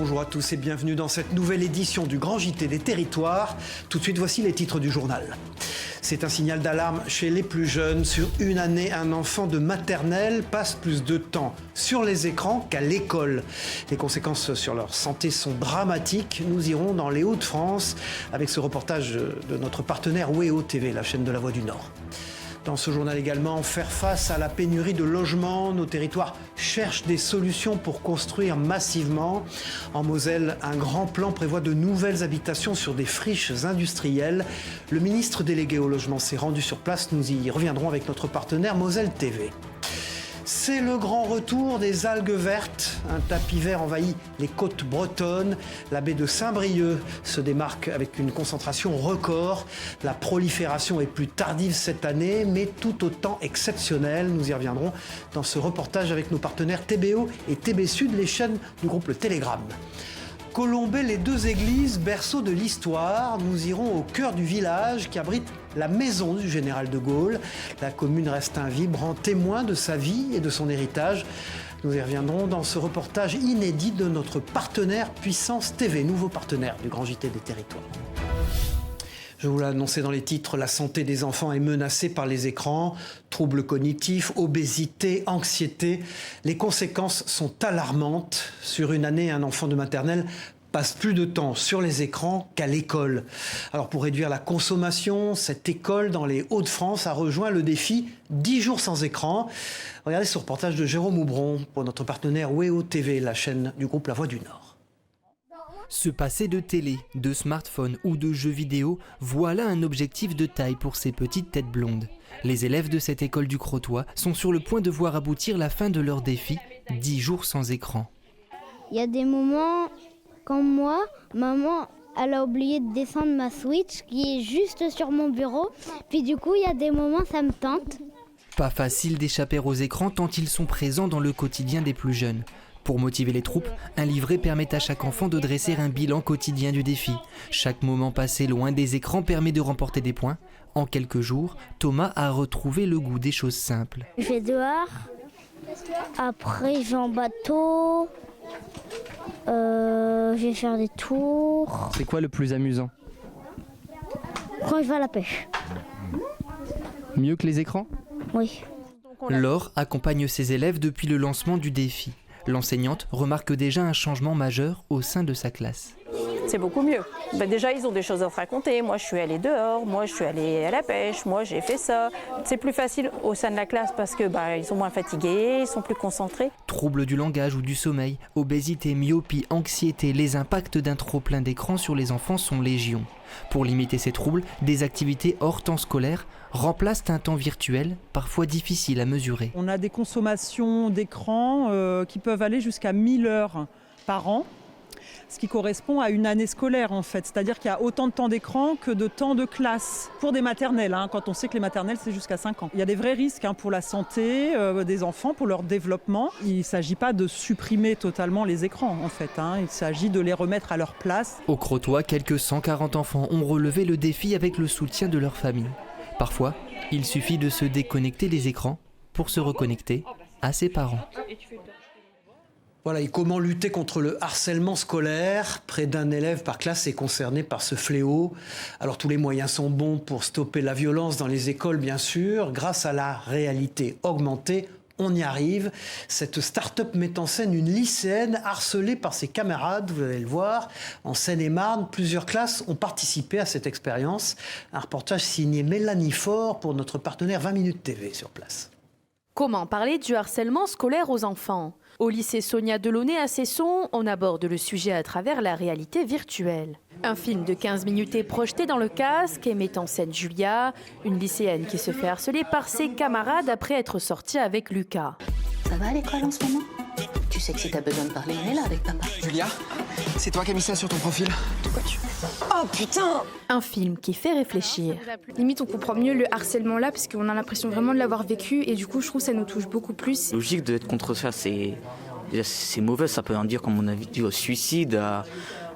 bonjour à tous et bienvenue dans cette nouvelle édition du Grand JT des Territoires. Tout de suite, voici les titres du journal. C'est un signal d'alarme chez les plus jeunes. Sur une année, un enfant de maternelle passe plus de temps sur les écrans qu'à l'école. Les conséquences sur leur santé sont dramatiques. Nous irons dans les Hauts-de-France avec ce reportage de notre partenaire WEO TV, la chaîne de la Voix du Nord. Dans ce journal également, faire face à la pénurie de logements, nos territoires cherchent des solutions pour construire massivement. En Moselle, un grand plan prévoit de nouvelles habitations sur des friches industrielles. Le ministre délégué au logement s'est rendu sur place. Nous y reviendrons avec notre partenaire Moselle TV. C'est le grand retour des algues vertes. Un tapis vert envahit les côtes bretonnes. La baie de Saint-Brieuc se démarque avec une concentration record. La prolifération est plus tardive cette année, mais tout autant exceptionnelle. Nous y reviendrons dans ce reportage avec nos partenaires TBO et TB Sud, les chaînes du groupe Le Télégramme. Colombey, les deux églises, berceau de l'histoire. Nous irons au cœur du village qui abrite la maison du général de Gaulle. La commune reste un vibrant témoin de sa vie et de son héritage. Nous y reviendrons dans ce reportage inédit de notre partenaire Puissance TV, nouveau partenaire du Grand JT des Territoires. Je vous l'ai annoncé dans les titres, la santé des enfants est menacée par les écrans. Troubles cognitifs, obésité, anxiété. Les conséquences sont alarmantes. Sur une année, un enfant de maternelle passe plus de temps sur les écrans qu'à l'école. Alors pour réduire la consommation, cette école dans les Hauts-de-France a rejoint le défi 10 jours sans écran. Regardez ce reportage de Jérôme Houbron pour notre partenaire WEO TV, la chaîne du groupe La Voix du Nord. Se passer de télé, de smartphone ou de jeux vidéo, voilà un objectif de taille pour ces petites têtes blondes. Les élèves de cette école du Crotoy sont sur le point de voir aboutir la fin de leur défi, 10 jours sans écran. Il y a des moments, comme moi, maman, elle a oublié de descendre ma Switch qui est juste sur mon bureau. Puis du coup, il y a des moments, ça me tente. Pas facile d'échapper aux écrans tant ils sont présents dans le quotidien des plus jeunes. Pour motiver les troupes, un livret permet à chaque enfant de dresser un bilan quotidien du défi. Chaque moment passé loin des écrans permet de remporter des points. En quelques jours, Thomas a retrouvé le goût des choses simples. Je vais dehors, après je vais en bateau, je vais faire des tours. C'est quoi le plus amusant? Quand je vais à la pêche. Mieux que les écrans? Oui. Laure accompagne ses élèves depuis le lancement du défi. L'enseignante remarque déjà un changement majeur au sein de sa classe. C'est beaucoup mieux. Déjà, ils ont des choses à se raconter. Moi, je suis allée dehors, moi, je suis allée à la pêche, moi, j'ai fait ça. C'est plus facile au sein de la classe parce que ils sont moins fatigués, ils sont plus concentrés. Troubles du langage ou du sommeil, obésité, myopie, anxiété, les impacts d'un trop-plein d'écran sur les enfants sont légion. Pour limiter ces troubles, des activités hors temps scolaire remplacent un temps virtuel, parfois difficile à mesurer. On a des consommations d'écran qui peuvent aller jusqu'à 1000 heures par an, ce qui correspond à une année scolaire en fait. C'est-à-dire qu'il y a autant de temps d'écran que de temps de classe pour des maternelles, quand on sait que les maternelles c'est jusqu'à 5 ans. Il y a des vrais risques pour la santé des enfants, pour leur développement. Il ne s'agit pas de supprimer totalement les écrans en fait, il s'agit de les remettre à leur place. Au Crotoy, quelques 140 enfants ont relevé le défi avec le soutien de leur famille. Parfois, il suffit de se déconnecter des écrans pour se reconnecter à ses parents. Voilà, et comment lutter contre le harcèlement scolaire? Près d'un élève par classe est concerné par ce fléau. Alors tous les moyens sont bons pour stopper la violence dans les écoles, bien sûr. Grâce à la réalité augmentée, on y arrive. Cette start-up met en scène une lycéenne harcelée par ses camarades, vous allez le voir. En Seine-et-Marne, plusieurs classes ont participé à cette expérience. Un reportage signé Mélanie Faure pour notre partenaire 20 minutes TV sur place. Comment parler du harcèlement scolaire aux enfants? Au lycée Sonia Delaunay à Cesson, on aborde le sujet à travers la réalité virtuelle. Un film de 15 minutes est projeté dans le casque et met en scène Julia, une lycéenne qui se fait harceler par ses camarades après être sortie avec Lucas. Ça va à l'école en ce moment? Tu sais que si t'as besoin de parler, on est là avec papa. Julia, c'est toi qui as mis ça sur ton profil? Oh putain! Un film qui fait réfléchir. Limite, on comprend mieux le harcèlement là parce qu'on a l'impression vraiment de l'avoir vécu et du coup, je trouve que ça nous touche beaucoup plus. Logique d'être contre ça, c'est mauvais, ça peut en dire, comme on a dit, au suicide, à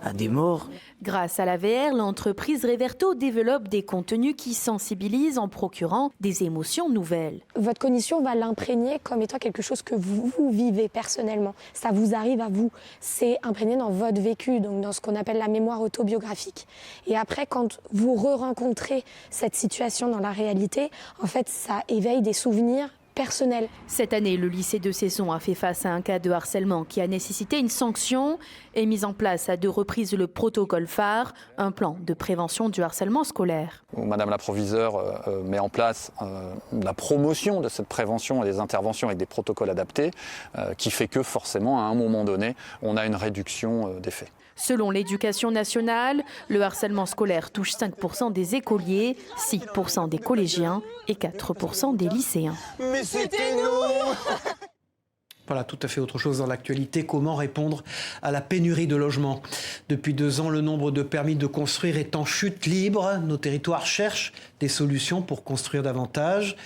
à des morts. Grâce à la VR, l'entreprise Reverto développe des contenus qui sensibilisent en procurant des émotions nouvelles. Votre cognition va l'imprégner comme étant quelque chose que vous vivez personnellement. Ça vous arrive à vous. C'est imprégné dans votre vécu, donc dans ce qu'on appelle la mémoire autobiographique. Et après, quand vous re-rencontrez cette situation dans la réalité, en fait, ça éveille des souvenirs personnel. Cette année, le lycée de Cesson a fait face à un cas de harcèlement qui a nécessité une sanction et mis en place à 2 reprises le protocole phare, un plan de prévention du harcèlement scolaire. Madame la proviseure met en place la promotion de cette prévention et des interventions avec des protocoles adaptés qui fait que forcément, à un moment donné, on a une réduction des faits. Selon l'Éducation nationale, le harcèlement scolaire touche 5% des écoliers, 6% des collégiens et 4% des lycéens. Mais c'était nous! Voilà, tout à fait autre chose dans l'actualité. Comment répondre à la pénurie de logements? Depuis 2 ans, le nombre de permis de construire est en chute libre. Nos territoires cherchent des solutions pour construire davantage.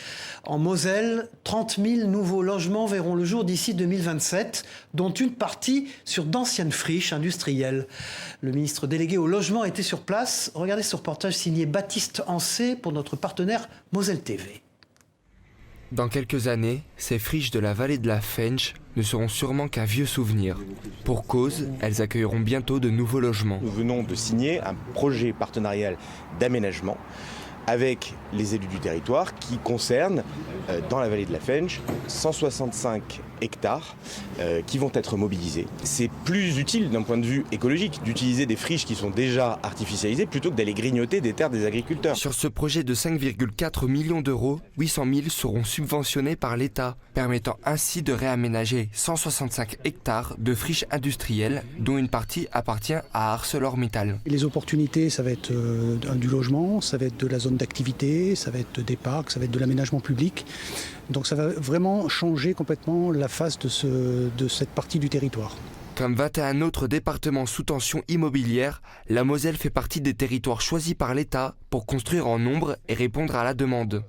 En Moselle, 30 000 nouveaux logements verront le jour d'ici 2027, dont une partie sur d'anciennes friches industrielles. Le ministre délégué au logement était sur place. Regardez ce reportage signé Baptiste Ancet pour notre partenaire Moselle TV. Dans quelques années, ces friches de la vallée de la Fensch ne seront sûrement qu'un vieux souvenir. Pour cause, elles accueilleront bientôt de nouveaux logements. Nous venons de signer un projet partenarial d'aménagement avec les élus du territoire qui concerne, dans la vallée de la Fensch, 165 hectares qui vont être mobilisés. C'est plus utile d'un point de vue écologique d'utiliser des friches qui sont déjà artificialisées plutôt que d'aller grignoter des terres des agriculteurs. Sur ce projet de 5,4 millions d'euros, 800 000 seront subventionnés par l'État, permettant ainsi de réaménager 165 hectares de friches industrielles, dont une partie appartient à ArcelorMittal. Les opportunités, ça va être du logement, ça va être de la zone d'activité, ça va être des parcs, ça va être de l'aménagement public. Donc ça va vraiment changer complètement la face de cette partie du territoire. Comme 21 autres départements sous tension immobilière, la Moselle fait partie des territoires choisis par l'État pour construire en nombre et répondre à la demande.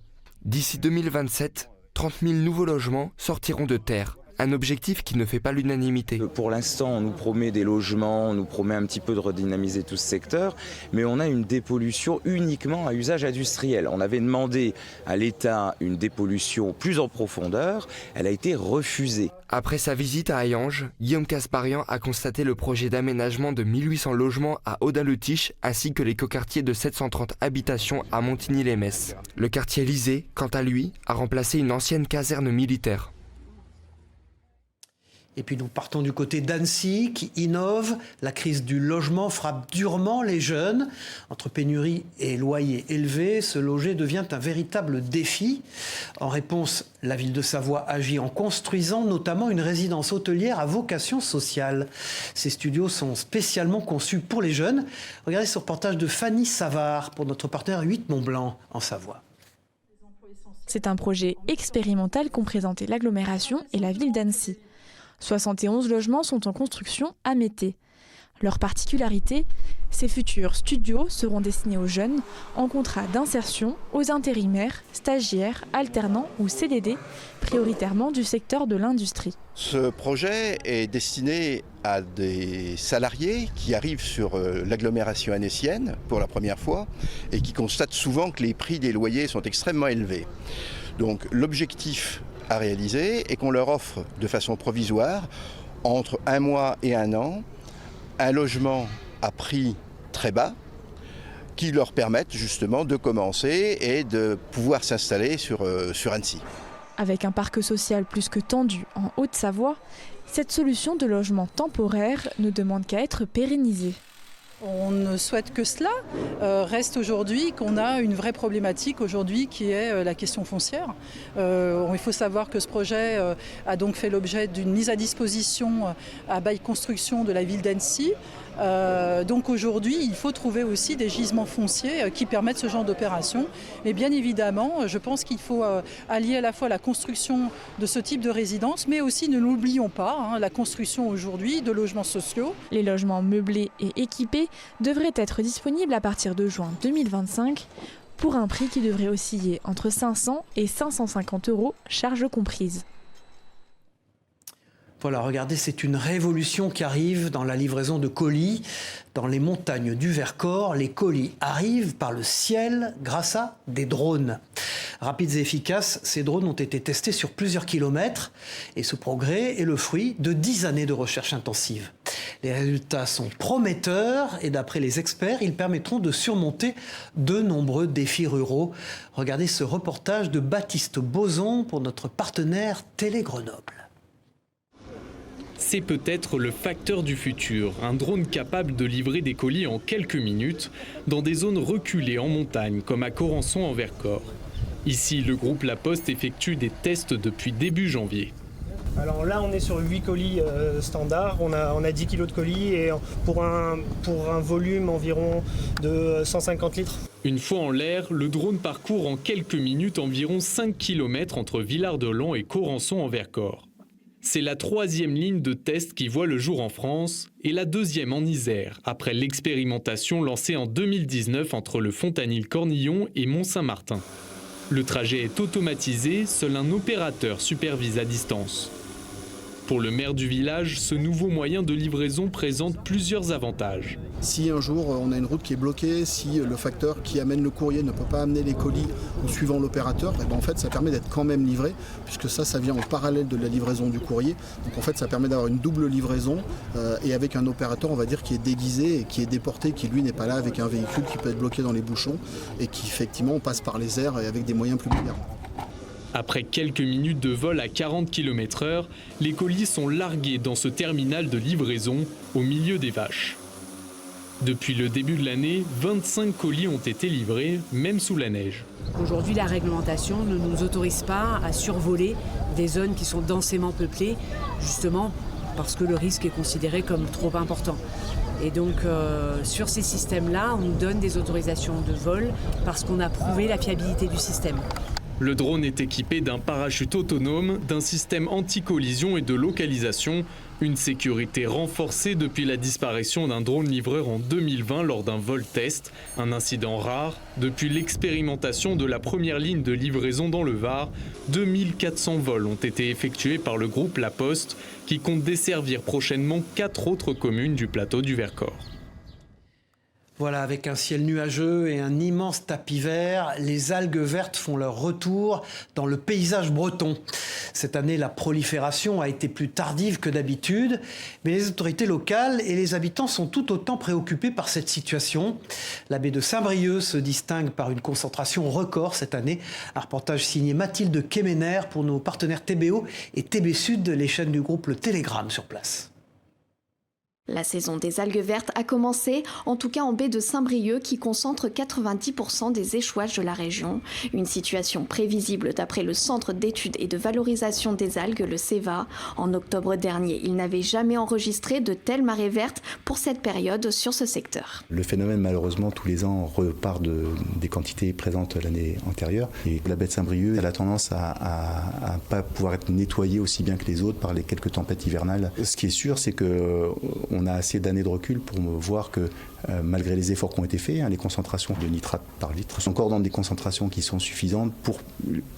D'ici 2027, 30 000 nouveaux logements sortiront de terre. Un objectif qui ne fait pas l'unanimité. Pour l'instant, on nous promet des logements, on nous promet un petit peu de redynamiser tout ce secteur, mais on a une dépollution uniquement à usage industriel. On avait demandé à l'État une dépollution plus en profondeur, elle a été refusée. Après sa visite à Hayange, Guillaume Casparian a constaté le projet d'aménagement de 1800 logements à Audun-le-Tiche ainsi que l'écoquartier de 730 habitations à Montigny-les-Metz. Le quartier Lysée, quant à lui, a remplacé une ancienne caserne militaire. Et puis nous partons du côté d'Annecy qui innove. La crise du logement frappe durement les jeunes. Entre pénurie et loyers élevés, se loger devient un véritable défi. En réponse, la ville de Savoie agit en construisant notamment une résidence hôtelière à vocation sociale. Ces studios sont spécialement conçus pour les jeunes. Regardez ce reportage de Fanny Savard pour notre partenaire 8 Mont-Blanc en Savoie. C'est un projet expérimental qu'ont présenté l'agglomération et la ville d'Annecy. 71 logements sont en construction à Mété. Leur particularité, ces futurs studios seront destinés aux jeunes en contrat d'insertion, aux intérimaires, stagiaires, alternants ou CDD, prioritairement du secteur de l'industrie. Ce projet est destiné à des salariés qui arrivent sur l'agglomération annécienne pour la première fois et qui constatent souvent que les prix des loyers sont extrêmement élevés. Donc l'objectif à réaliser et qu'on leur offre de façon provisoire, entre 1 mois et 1 an, un logement à prix très bas qui leur permettent justement de commencer et de pouvoir s'installer sur Annecy. Avec un parc social plus que tendu en Haute-Savoie, cette solution de logement temporaire ne demande qu'à être pérennisée. On ne souhaite que cela. Reste aujourd'hui qu'on a une vraie problématique aujourd'hui qui est la question foncière. Il faut savoir que ce projet a donc fait l'objet d'une mise à disposition à bail construction de la ville d'Annecy. Donc aujourd'hui, il faut trouver aussi des gisements fonciers qui permettent ce genre d'opération. Mais bien évidemment, je pense qu'il faut allier à la fois la construction de ce type de résidence, mais aussi, ne l'oublions pas, la construction aujourd'hui de logements sociaux. Les logements meublés et équipés devraient être disponibles à partir de juin 2025 pour un prix qui devrait osciller entre 500 et 550 €, charges comprises. Voilà, regardez, c'est une révolution qui arrive dans la livraison de colis. Dans les montagnes du Vercors, les colis arrivent par le ciel grâce à des drones. Rapides et efficaces, ces drones ont été testés sur plusieurs kilomètres et ce progrès est le fruit de 10 années de recherche intensive. Les résultats sont prometteurs et d'après les experts, ils permettront de surmonter de nombreux défis ruraux. Regardez ce reportage de Baptiste Boson pour notre partenaire Télé Grenoble. C'est peut-être le facteur du futur, un drone capable de livrer des colis en quelques minutes dans des zones reculées en montagne comme à Corançon en Vercors. Ici, le groupe La Poste effectue des tests depuis début janvier. Alors là, on est sur 8 colis standards, on a 10 kg de colis et pour un volume environ de 150 litres. Une fois en l'air, le drone parcourt en quelques minutes environ 5 km entre Villard-de-Lans et Corançon en Vercors. C'est la 3e ligne de test qui voit le jour en France et la 2e en Isère, après l'expérimentation lancée en 2019 entre le Fontanil-Cornillon et Mont-Saint-Martin. Le trajet est automatisé, seul un opérateur supervise à distance. Pour le maire du village, ce nouveau moyen de livraison présente plusieurs avantages. Si un jour on a une route qui est bloquée, si le facteur qui amène le courrier ne peut pas amener les colis ou suivant l'opérateur, et ben en fait ça permet d'être quand même livré, puisque ça vient en parallèle de la livraison du courrier. Donc en fait ça permet d'avoir une double livraison et avec un opérateur on va dire qui est déguisé et qui est déporté, qui lui n'est pas là avec un véhicule qui peut être bloqué dans les bouchons et qui effectivement passe par les airs et avec des moyens plus modernes. Après quelques minutes de vol à 40 km/h, les colis sont largués dans ce terminal de livraison au milieu des vaches. Depuis le début de l'année, 25 colis ont été livrés, même sous la neige. Aujourd'hui, la réglementation ne nous autorise pas à survoler des zones qui sont densément peuplées, justement parce que le risque est considéré comme trop important. Et donc, sur ces systèmes-là, on nous donne des autorisations de vol parce qu'on a prouvé la fiabilité du système. Le drone est équipé d'un parachute autonome, d'un système anti-collision et de localisation. Une sécurité renforcée depuis la disparition d'un drone livreur en 2020 lors d'un vol test. Un incident rare. Depuis l'expérimentation de la première ligne de livraison dans le Var, 2400 vols ont été effectués par le groupe La Poste, qui compte desservir prochainement 4 autres communes du plateau du Vercors. Voilà, avec un ciel nuageux et un immense tapis vert, les algues vertes font leur retour dans le paysage breton. Cette année, la prolifération a été plus tardive que d'habitude, mais les autorités locales et les habitants sont tout autant préoccupés par cette situation. La baie de Saint-Brieuc se distingue par une concentration record cette année. Un reportage signé Mathilde Kemener pour nos partenaires TBO et TB Sud, les chaînes du groupe Le Télégramme sur place. La saison des algues vertes a commencé, en tout cas en baie de Saint-Brieuc, qui concentre 90% des échouages de la région. Une situation prévisible d'après le Centre d'études et de valorisation des algues, le CEVA. En octobre dernier, il n'avait jamais enregistré de telles marées vertes pour cette période sur ce secteur. Le phénomène, malheureusement, tous les ans repart des quantités présentes l'année antérieure. Et la baie de Saint-Brieuc, elle a tendance à pas pouvoir être nettoyée aussi bien que les autres par les quelques tempêtes hivernales. Ce qui est sûr, c'est qu'on a assez d'années de recul pour voir que malgré les efforts qui ont été faits, les concentrations de nitrate par litre sont encore dans des concentrations qui sont suffisantes pour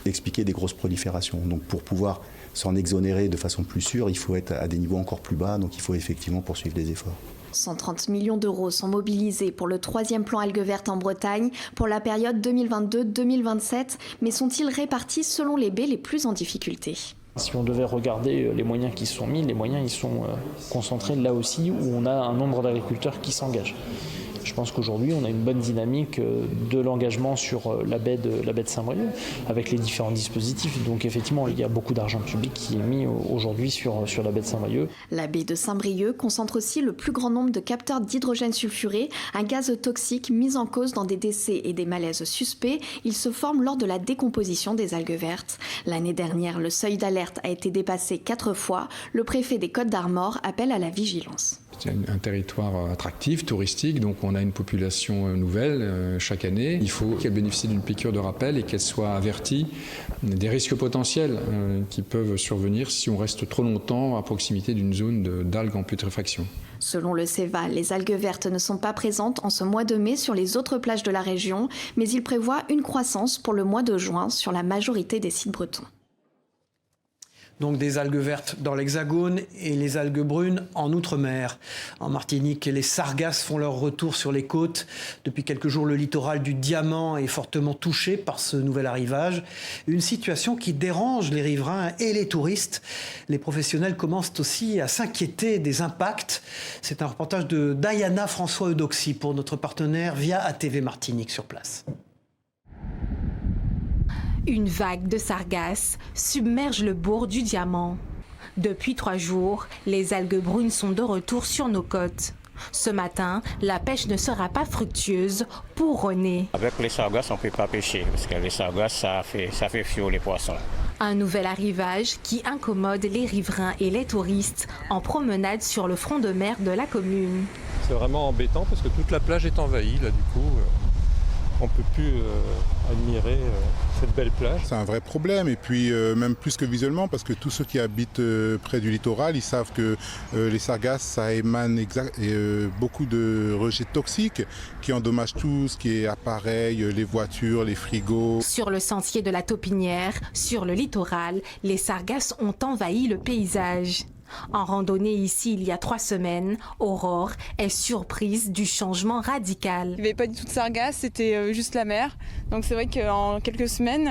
expliquer des grosses proliférations. Donc pour pouvoir s'en exonérer de façon plus sûre, il faut être à des niveaux encore plus bas, donc il faut effectivement poursuivre les efforts. 130 millions d'euros sont mobilisés pour le 3e plan algues vertes en Bretagne pour la période 2022-2027, mais sont-ils répartis selon les baies les plus en difficulté ? Si on devait regarder les moyens qui sont mis, les moyens ils sont concentrés là aussi où on a un nombre d'agriculteurs qui s'engagent. Je pense qu'aujourd'hui, on a une bonne dynamique de l'engagement sur la baie de Saint-Brieuc avec les différents dispositifs. Donc effectivement, il y a beaucoup d'argent public qui est mis aujourd'hui sur la baie de Saint-Brieuc. La baie de Saint-Brieuc concentre aussi le plus grand nombre de capteurs d'hydrogène sulfuré, un gaz toxique mis en cause dans des décès et des malaises suspects. Il se forme lors de la décomposition des algues vertes. L'année dernière, le seuil d'alerte a été dépassé 4 fois. Le préfet des Côtes-d'Armor appelle à la vigilance. C'est un territoire attractif, touristique, donc on a une population nouvelle chaque année. Il faut qu'elle bénéficie d'une piqûre de rappel et qu'elle soit avertie des risques potentiels qui peuvent survenir si on reste trop longtemps à proximité d'une zone d'algues en putréfaction. Selon le CEVA, les algues vertes ne sont pas présentes en ce mois de mai sur les autres plages de la région, mais il prévoit une croissance pour le mois de juin sur la majorité des sites bretons. Donc des algues vertes dans l'Hexagone et les algues brunes en Outre-mer. En Martinique, les sargasses font leur retour sur les côtes. Depuis quelques jours, le littoral du Diamant est fortement touché par ce nouvel arrivage. Une situation qui dérange les riverains et les touristes. Les professionnels commencent aussi à s'inquiéter des impacts. C'est un reportage de Diana François-Eudoxy pour notre partenaire via ATV Martinique sur place. Une vague de sargasses submerge le bourg du Diamant. Depuis 3 jours, les algues brunes sont de retour sur nos côtes. Ce matin, la pêche ne sera pas fructueuse pour René. Avec les sargasses, on ne peut pas pêcher parce que les sargasses, ça fait fuir les poissons. Un nouvel arrivage qui incommode les riverains et les touristes en promenade sur le front de mer de la commune. C'est vraiment embêtant parce que toute la plage est envahie là du coup. On ne peut plus admirer cette belle plage. C'est un vrai problème et puis même plus que visuellement parce que tous ceux qui habitent près du littoral, ils savent que les sargasses, ça émane beaucoup de rejets toxiques qui endommagent tout ce qui est appareil, les voitures, les frigos. Sur le sentier de la Taupinière, sur le littoral, les sargasses ont envahi le paysage. En randonnée ici il y a 3 semaines, Aurore est surprise du changement radical. Il n'y avait pas du tout de sargasses, c'était juste la mer. Donc c'est vrai qu'en quelques semaines,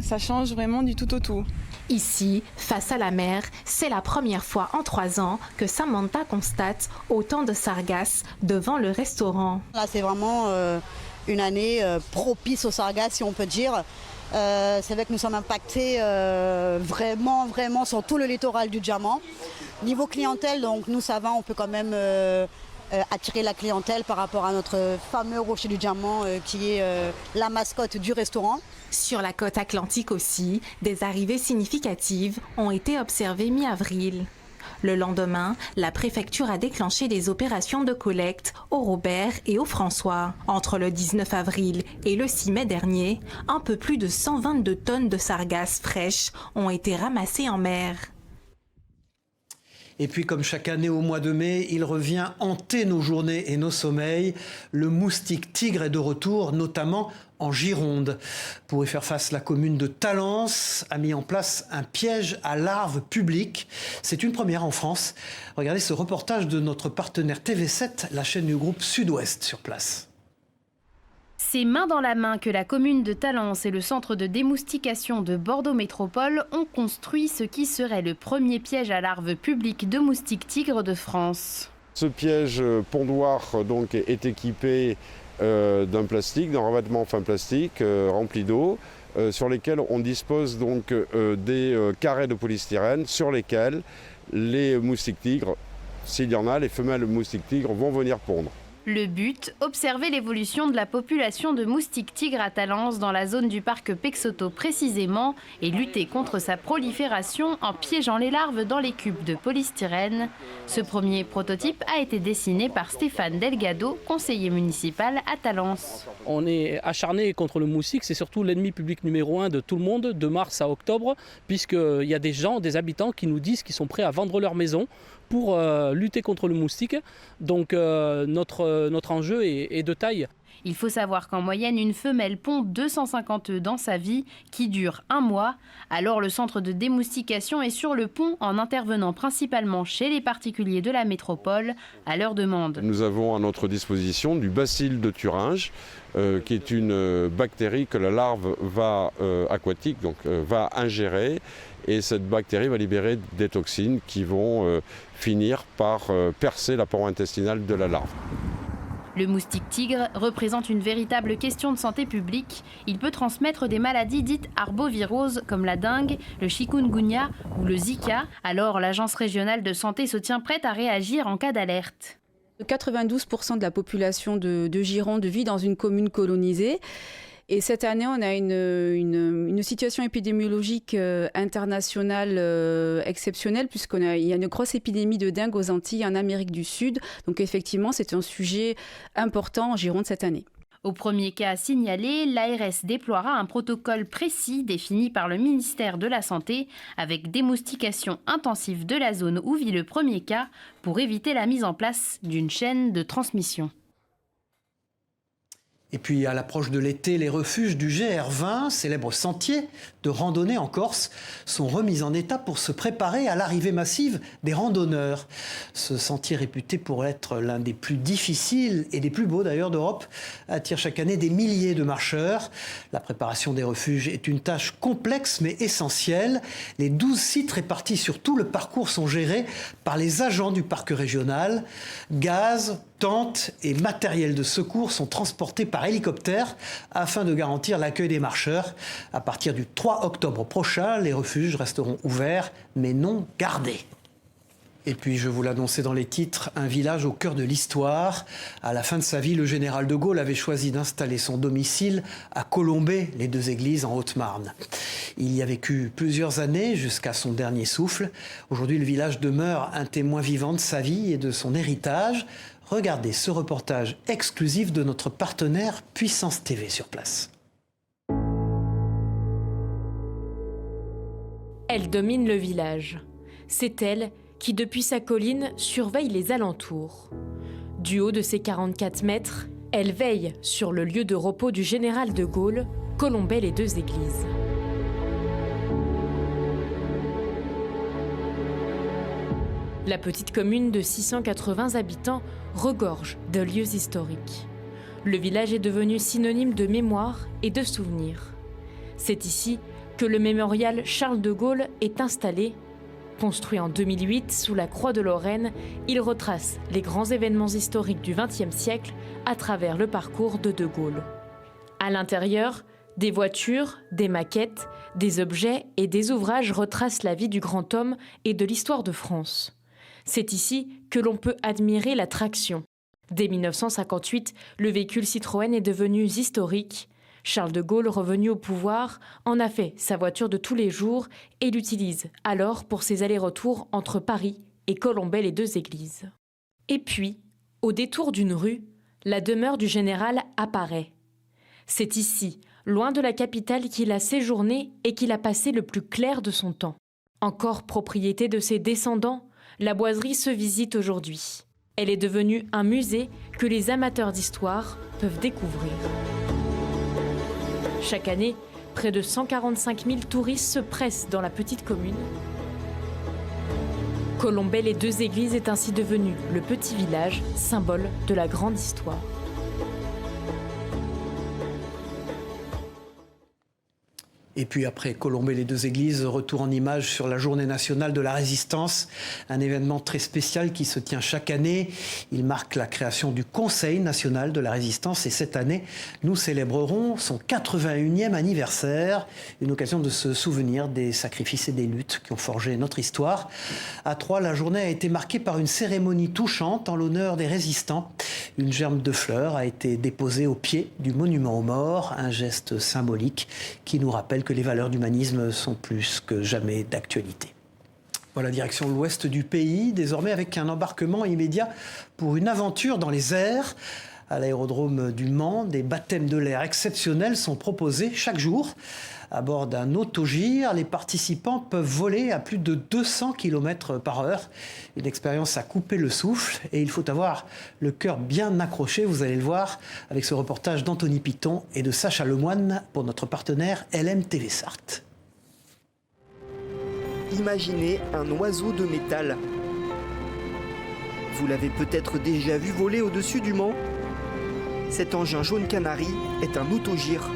ça change vraiment du tout au tout. Ici, face à la mer, c'est la première fois en 3 ans que Samantha constate autant de sargasses devant le restaurant. Là, c'est vraiment une année propice aux sargasses, si on peut dire. C'est vrai que nous sommes impactés vraiment sur tout le littoral du Diamant. Niveau clientèle, donc nous ça va, on peut quand même attirer la clientèle par rapport à notre fameux rocher du Diamant qui est la mascotte du restaurant. Sur la côte atlantique aussi, des arrivées significatives ont été observées mi-avril. Le lendemain, la préfecture a déclenché des opérations de collecte au Robert et au François. Entre le 19 avril et le 6 mai dernier, un peu plus de 122 tonnes de sargasses fraîches ont été ramassées en mer. Et puis, comme chaque année au mois de mai, il revient hanter nos journées et nos sommeils. Le moustique tigre est de retour, notamment en Gironde. Pour y faire face, la commune de Talence a mis en place un piège à larves public. C'est une première en France. Regardez ce reportage de notre partenaire TV7, la chaîne du groupe Sud-Ouest sur place. C'est main dans la main que la commune de Talence et le centre de démoustication de Bordeaux Métropole ont construit ce qui serait le premier piège à larves public de moustiques tigres de France. Ce piège pondoir donc, est équipé d'un plastique, d'un revêtement fin plastique rempli d'eau, sur lesquels on dispose donc des carrés de polystyrène sur lesquels les moustiques tigres, s'il y en a, les femelles moustiques tigres vont venir pondre. Le but, observer l'évolution de la population de moustiques tigres à Talence dans la zone du parc Pexoto précisément et lutter contre sa prolifération en piégeant les larves dans les cubes de polystyrène. Ce premier prototype a été dessiné par Stéphane Delgado, conseiller municipal à Talence. On est acharné contre le moustique, c'est surtout l'ennemi public numéro 1 de tout le monde, de mars à octobre, puisqu'il y a des gens, des habitants qui nous disent qu'ils sont prêts à vendre leur maison pour lutter contre le moustique. Donc notre enjeu est de taille. Il faut savoir qu'en moyenne, une femelle pond 250 œufs dans sa vie, qui dure 1 mois. Alors le centre de démoustication est sur le pont en intervenant principalement chez les particuliers de la métropole à leur demande. Nous avons à notre disposition du bacille de Thuringe, qui est une bactérie que la larve aquatique va ingérer. Et cette bactérie va libérer des toxines qui vont finir par percer la paroi intestinale de la larve. Le moustique tigre représente une véritable question de santé publique. Il peut transmettre des maladies dites arboviroses comme la dengue, le chikungunya ou le Zika. Alors l'agence régionale de santé se tient prête à réagir en cas d'alerte. 92% de la population de Gironde vit dans une commune colonisée. Et cette année, on a une situation épidémiologique internationale exceptionnelle puisqu'il y a une grosse épidémie de dengue aux Antilles en Amérique du Sud. Donc effectivement, c'est un sujet important en Gironde cette année. Au premier cas signalé, l'ARS déploiera un protocole précis défini par le ministère de la Santé avec démoustication intensive de la zone où vit le premier cas pour éviter la mise en place d'une chaîne de transmission. Et puis à l'approche de l'été, les refuges du GR20, célèbre sentier de randonnée en Corse, sont remis en état pour se préparer à l'arrivée massive des randonneurs. Ce sentier réputé pour être l'un des plus difficiles et des plus beaux d'ailleurs d'Europe attire chaque année des milliers de marcheurs. La préparation des refuges est une tâche complexe mais essentielle. Les 12 sites répartis sur tout le parcours sont gérés par les agents du parc régional. Gaz, tentes et matériel de secours sont transportés par hélicoptère afin de garantir l'accueil des marcheurs. À partir du 3 octobre prochain, les refuges resteront ouverts mais non gardés. Et puis, je vous l'annonçais dans les titres, un village au cœur de l'histoire. À la fin de sa vie, le général de Gaulle avait choisi d'installer son domicile à Colombey-les-Deux-Églises en Haute-Marne. Il y a vécu plusieurs années jusqu'à son dernier souffle. Aujourd'hui, le village demeure un témoin vivant de sa vie et de son héritage. Regardez ce reportage exclusif de notre partenaire Puissance TV sur place. Elle domine le village. C'est elle qui, depuis sa colline, surveille les alentours. Du haut de ses 44 mètres, elle veille sur le lieu de repos du général de Gaulle, Colombey-les-Deux-Églises. La petite commune de 680 habitants regorge de lieux historiques. Le village est devenu synonyme de mémoire et de souvenirs. C'est ici que le mémorial Charles de Gaulle est installé. Construit en 2008 sous la Croix de Lorraine, il retrace les grands événements historiques du XXe siècle à travers le parcours de De Gaulle. À l'intérieur, des voitures, des maquettes, des objets et des ouvrages retracent la vie du grand homme et de l'histoire de France. C'est ici que l'on peut admirer la traction. Dès 1958, le véhicule Citroën est devenu historique. Charles de Gaulle, revenu au pouvoir, en a fait sa voiture de tous les jours et l'utilise alors pour ses allers-retours entre Paris et Colombey-les-Deux-Églises. Et puis, au détour d'une rue, la demeure du général apparaît. C'est ici, loin de la capitale, qu'il a séjourné et qu'il a passé le plus clair de son temps. Encore propriété de ses descendants, la boiserie se visite aujourd'hui. Elle est devenue un musée que les amateurs d'histoire peuvent découvrir. Chaque année, près de 145 000 touristes se pressent dans la petite commune. Colombey-les-Deux-Églises est ainsi devenu le petit village, symbole de la grande histoire. Et puis après Colombey-les-Deux-Églises, retour en images sur la Journée nationale de la résistance, un événement très spécial qui se tient chaque année. Il marque la création du Conseil national de la résistance et cette année, nous célébrerons son 81e anniversaire, une occasion de se souvenir des sacrifices et des luttes qui ont forgé notre histoire. À Troyes, la journée a été marquée par une cérémonie touchante en l'honneur des résistants. Une gerbe de fleurs a été déposée au pied du monument aux morts, un geste symbolique qui nous rappelle que les valeurs d'humanisme sont plus que jamais d'actualité. Voilà, direction l'ouest du pays, désormais avec un embarquement immédiat pour une aventure dans les airs. À l'aérodrome du Mans, des baptêmes de l'air exceptionnels sont proposés chaque jour. À bord d'un autogire, les participants peuvent voler à plus de 200 km/h. Une expérience à couper le souffle et il faut avoir le cœur bien accroché, vous allez le voir, avec ce reportage d'Anthony Piton et de Sacha Lemoine pour notre partenaire LMTV Sarthe. Imaginez un oiseau de métal. Vous l'avez peut-être déjà vu voler au-dessus du Mans. Cet engin jaune canari est un autogire.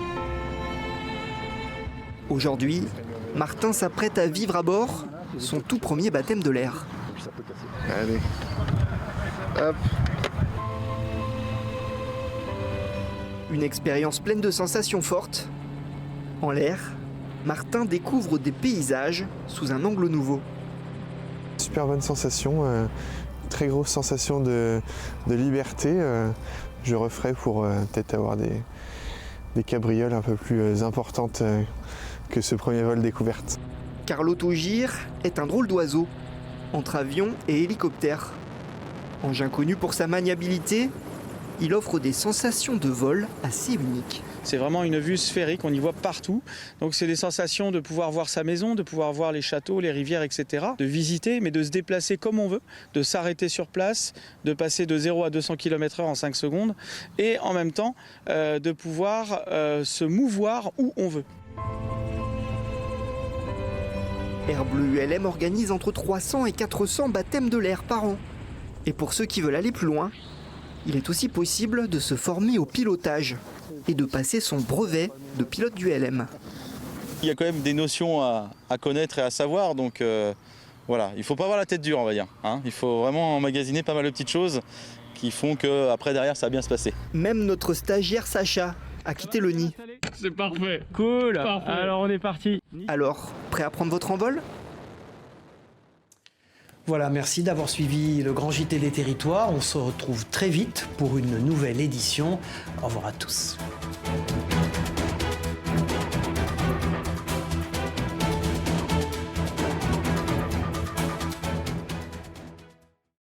Aujourd'hui, Martin s'apprête à vivre à bord son tout premier baptême de l'air. Allez, hop. Une expérience pleine de sensations fortes. En l'air, Martin découvre des paysages sous un angle nouveau. Super bonne sensation, très grosse sensation de liberté. Je referai pour peut-être avoir des cabrioles un peu plus importantes que ce premier vol découverte. Car l'autogire est un drôle d'oiseau, entre avion et hélicoptère. Engin connu pour sa maniabilité, il offre des sensations de vol assez uniques. C'est vraiment une vue sphérique, on y voit partout. Donc c'est des sensations de pouvoir voir sa maison, de pouvoir voir les châteaux, les rivières, etc. De visiter, mais de se déplacer comme on veut, de s'arrêter sur place, de passer de 0 à 200 km/h en 5 secondes et en même temps de pouvoir se mouvoir où on veut. Air Bleu ULM organise entre 300 et 400 baptêmes de l'air par an. Et pour ceux qui veulent aller plus loin, il est aussi possible de se former au pilotage et de passer son brevet de pilote d'ULM. Il y a quand même des notions à connaître et à savoir, donc voilà, il ne faut pas avoir la tête dure, on va dire. Hein. Il faut vraiment emmagasiner pas mal de petites choses qui font qu'après, derrière, ça va bien se passer. Même notre stagiaire Sacha a quitté le nid. C'est parfait. Cool. Parfait. Alors on est parti. Alors, prêt à prendre votre envol ? Voilà, merci d'avoir suivi le Grand JT des Territoires. On se retrouve très vite pour une nouvelle édition. Au revoir à tous.